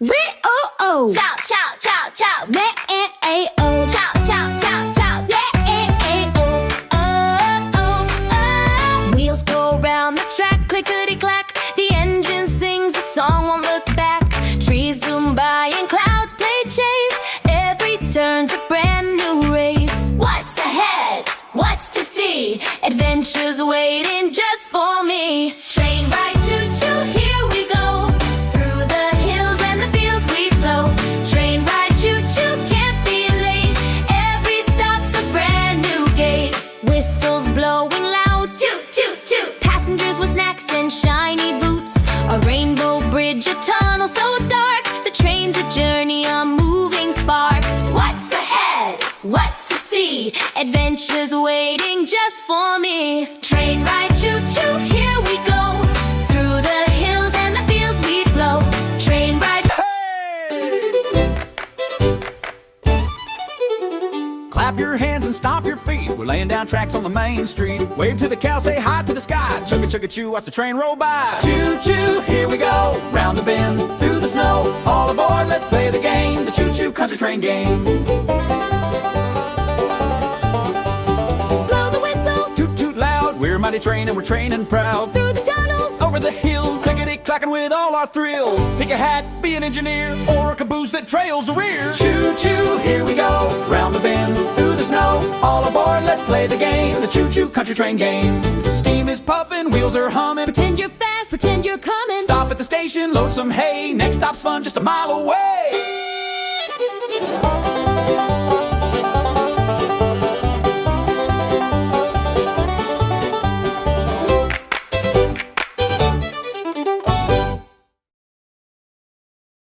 Wee-oh-oh. Chow, chow, chow, chow. Me-and-a-oh. Chow, chow, chow, chow. Yeah-eh-eh-oh. Oh-oh-oh. Wheels go round the track, clickety-clack. The engine sings a song, won't look back. Trees zoom by and clouds play chase. Every turn's a brand new race. What's ahead? What's to see? Adventures waiting just for me. Train ride, choo-choo, here we go. Through the hills and the fields we flow. Train ride, choo-choo, can't be late. Every stop's a brand new gate. Whistles blowing loud, Toot, toot, toot. passengers with snacks and shiny boots. A rainbow bridge, a tunnel so dark. The train's a journey, a moving spark. What's ahead? What's to see? Adventures waiting just for me. Train ride, choo-choo, here we go. Through the hills and the fields we flow. Train ride. Clap your hands and stomp your feet. We're laying down tracks on the main street. Wave to the cow, say hi to the sky. Chugga chugga choo, watch the train roll by. Choo choo, here we go. Round the bend, through the snow. All aboard, let's play the game. The choo choo country train game. Blow the whistle Toot toot loud, we're a mighty train and we're training proud. through the tunnels. Over the hills, clickety clacking with all our thrills. Pick a hat, be an engineer, or a caboose that trails the rear. Choo choo, here we go. Round the bend, through the snow. All aboard, let's play the game. The choo choo country train game. Steam is puffing, wheels are humming. Pretend you're fast, pretend you're coming. Stop at the station, load some hay. Next stop's fun, just a mile away.